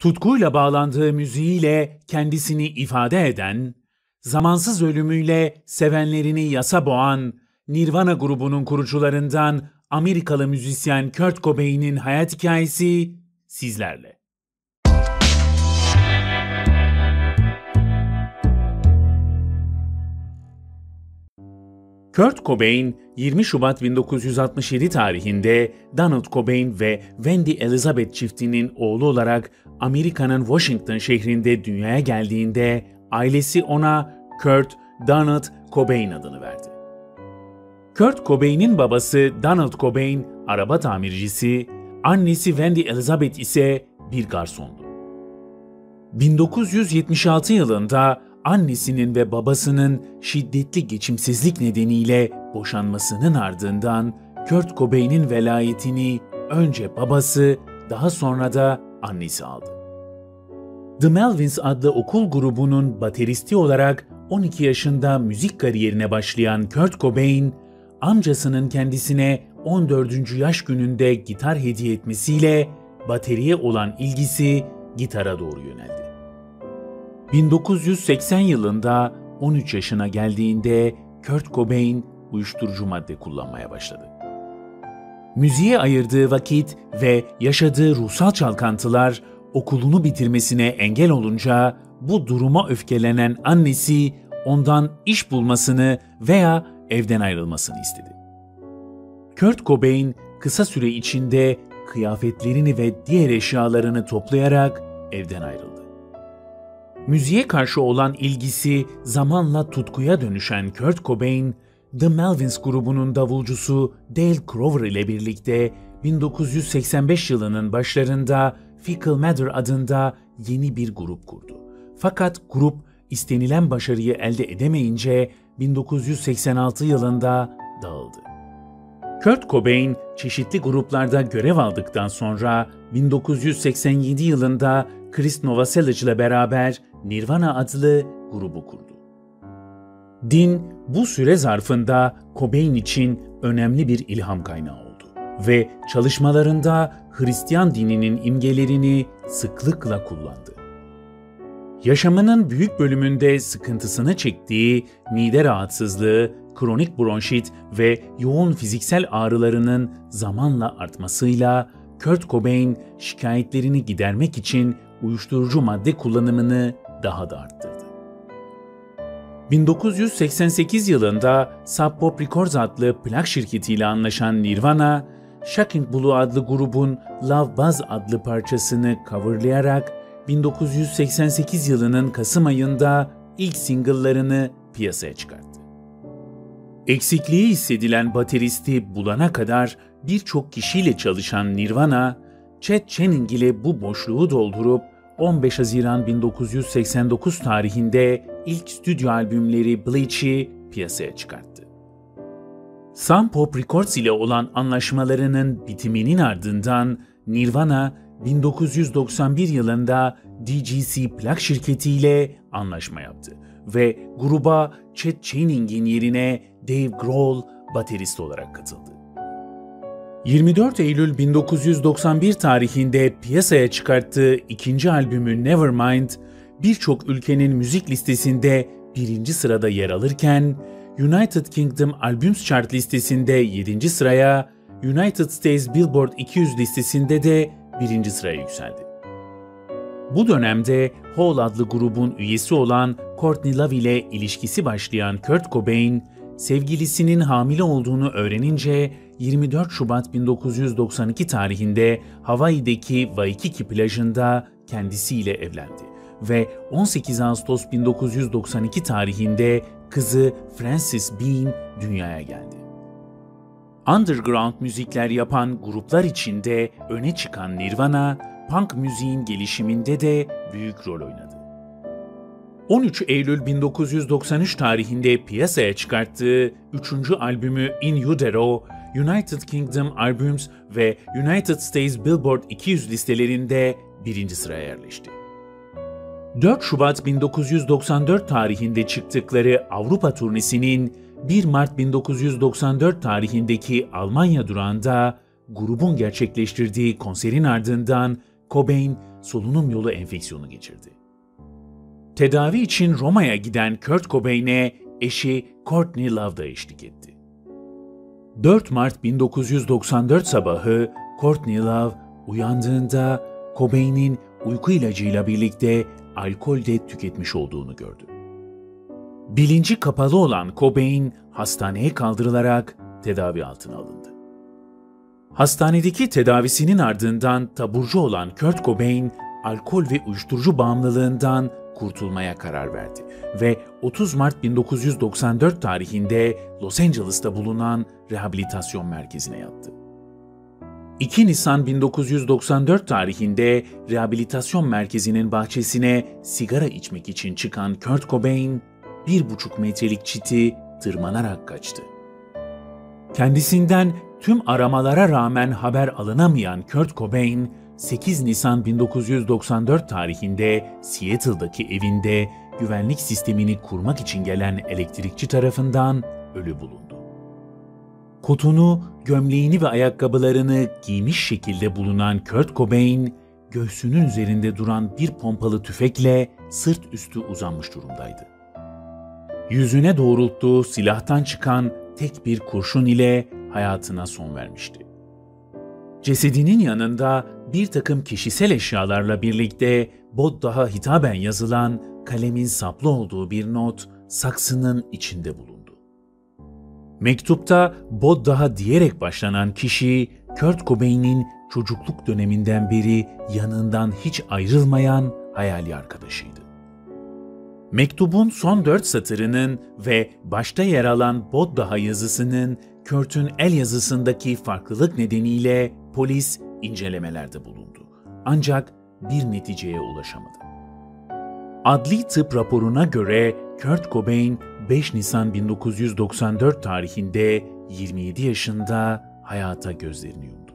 Tutkuyla bağlandığı müziğiyle kendisini ifade eden, zamansız ölümüyle sevenlerini yasa boğan Nirvana grubunun kurucularından Amerikalı müzisyen Kurt Cobain'in hayat hikayesi sizlerle. Kurt Cobain, 20 Şubat 1967 tarihinde Donald Cobain ve Wendy Elizabeth çiftinin oğlu olarak Amerika'nın Washington şehrinde dünyaya geldiğinde ailesi ona Kurt Donald Cobain adını verdi. Kurt Cobain'in babası Donald Cobain araba tamircisi, annesi Wendy Elizabeth ise bir garsondu. 1976 yılında annesinin ve babasının şiddetli geçimsizlik nedeniyle boşanmasının ardından Kurt Cobain'in velayetini önce babası, daha sonra da annesi aldı. The Melvins adlı okul grubunun bateristi olarak 12 yaşında müzik kariyerine başlayan Kurt Cobain, amcasının kendisine 14. yaş gününde gitar hediye etmesiyle bateriye olan ilgisi gitara doğru yöneldi. 1980 yılında 13 yaşına geldiğinde Kurt Cobain uyuşturucu madde kullanmaya başladı. Müziğe ayırdığı vakit ve yaşadığı ruhsal çalkantılar okulunu bitirmesine engel olunca bu duruma öfkelenen annesi ondan iş bulmasını veya evden ayrılmasını istedi. Kurt Cobain kısa süre içinde kıyafetlerini ve diğer eşyalarını toplayarak evden ayrıldı. Müziğe karşı olan ilgisi zamanla tutkuya dönüşen Kurt Cobain, The Melvins grubunun davulcusu Dale Crover ile birlikte 1985 yılının başlarında Fecal Matter adında yeni bir grup kurdu. Fakat grup istenilen başarıyı elde edemeyince 1986 yılında dağıldı. Kurt Cobain çeşitli gruplarda görev aldıktan sonra 1987 yılında Chris Novoselic ile beraber Nirvana adlı grubu kurdu. Din bu süre zarfında Cobain için önemli bir ilham kaynağı oldu ve çalışmalarında Hristiyan dininin imgelerini sıklıkla kullandı. Yaşamının büyük bölümünde sıkıntısını çektiği mide rahatsızlığı, kronik bronşit ve yoğun fiziksel ağrılarının zamanla artmasıyla Kurt Cobain şikayetlerini gidermek için uyuşturucu madde kullanımını daha da arttırdı. 1988 yılında Sub Pop Records adlı plak şirketiyle anlaşan Nirvana, Shocking Blue adlı grubun Love Buzz adlı parçasını coverlayarak 1988 yılının Kasım ayında ilk single'larını piyasaya çıkarttı. Eksikliği hissedilen bateristi bulana kadar birçok kişiyle çalışan Nirvana, Chet Channing ile bu boşluğu doldurup 15 Haziran 1989 tarihinde ilk stüdyo albümleri Bleach'i piyasaya çıkarttı. Sub Pop Records ile olan anlaşmalarının bitiminin ardından Nirvana 1991 yılında DGC plak şirketiyle anlaşma yaptı ve gruba Chet Channing'in yerine Dave Grohl baterist olarak katıldı. 24 Eylül 1991 tarihinde piyasaya çıkarttığı ikinci albümü Nevermind, birçok ülkenin müzik listesinde 1. sırada yer alırken, United Kingdom Albums Chart listesinde 7. sıraya, United States Billboard 200 listesinde de 1. sıraya yükseldi. Bu dönemde Hole adlı grubun üyesi olan Courtney Love ile ilişkisi başlayan Kurt Cobain, sevgilisinin hamile olduğunu öğrenince 24 Şubat 1992 tarihinde Hawaii'deki Waikiki plajında kendisiyle evlendi ve 18 Ağustos 1992 tarihinde kızı Frances Bean dünyaya geldi. Underground müzikler yapan gruplar içinde öne çıkan Nirvana, punk müziğin gelişiminde de büyük rol oynadı. 13 Eylül 1993 tarihinde piyasaya çıkarttığı 3. albümü In Utero, United Kingdom Albums ve United States Billboard 200 listelerinde 1. sıraya yerleşti. 4 Şubat 1994 tarihinde çıktıkları Avrupa turnesinin 1 Mart 1994 tarihindeki Almanya durağında grubun gerçekleştirdiği konserin ardından Cobain solunum yolu enfeksiyonu geçirdi. Tedavi için Roma'ya giden Kurt Cobain'e eşi Courtney Love da eşlik etti. 4 Mart 1994 sabahı Courtney Love uyandığında Cobain'in uyku ilacıyla birlikte alkol de tüketmiş olduğunu gördü. Bilinci kapalı olan Cobain hastaneye kaldırılarak tedavi altına alındı. Hastanedeki tedavisinin ardından taburcu olan Kurt Cobain, alkol ve uyuşturucu bağımlılığından kurtulmaya karar verdi ve 30 Mart 1994 tarihinde Los Angeles'ta bulunan rehabilitasyon merkezine yattı. 2 Nisan 1994 tarihinde rehabilitasyon merkezinin bahçesine sigara içmek için çıkan Kurt Cobain, 1,5 metrelik çiti tırmanarak kaçtı. Kendisinden tüm aramalara rağmen haber alınamayan Kurt Cobain, 8 Nisan 1994 tarihinde Seattle'daki evinde güvenlik sistemini kurmak için gelen elektrikçi tarafından ölü bulundu. Kotunu, gömleğini ve ayakkabılarını giymiş şekilde bulunan Kurt Cobain, göğsünün üzerinde duran bir pompalı tüfekle sırt üstü uzanmış durumdaydı. Yüzüne doğrulttuğu silahtan çıkan tek bir kurşun ile hayatına son vermişti. Cesedinin yanında bir takım kişisel eşyalarla birlikte Boddah'a hitaben yazılan kalemin saplı olduğu bir not saksının içinde bulundu. Mektupta Boddah'a diyerek başlanan kişi, Kurt Cobain'in çocukluk döneminden beri yanından hiç ayrılmayan hayali arkadaşıydı. Mektubun son 4 satırının ve başta yer alan Boddah'a yazısının Kurt'un el yazısındaki farklılık nedeniyle polis incelemelerde bulundu. Ancak bir neticeye ulaşamadı. Adli tıp raporuna göre Kurt Cobain 5 Nisan 1994 tarihinde 27 yaşında hayata gözlerini yumdu.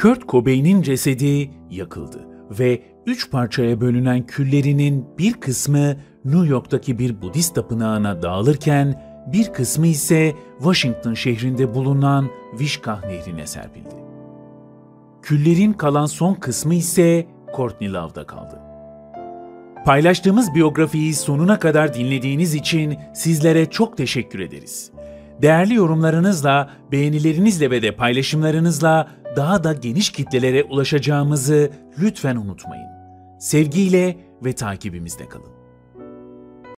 Kurt Cobain'in cesedi yakıldı ve 3 parçaya bölünen küllerinin bir kısmı New York'taki bir Budist tapınağına dağılırken bir kısmı ise Washington şehrinde bulunan Wishkah Nehri'ne serpildi. Küllerin kalan son kısmı ise Courtney Love'da kaldı. Paylaştığımız biyografiyi sonuna kadar dinlediğiniz için sizlere çok teşekkür ederiz. Değerli yorumlarınızla, beğenilerinizle ve de paylaşımlarınızla daha da geniş kitlelere ulaşacağımızı lütfen unutmayın. Sevgiyle ve takibimizde kalın.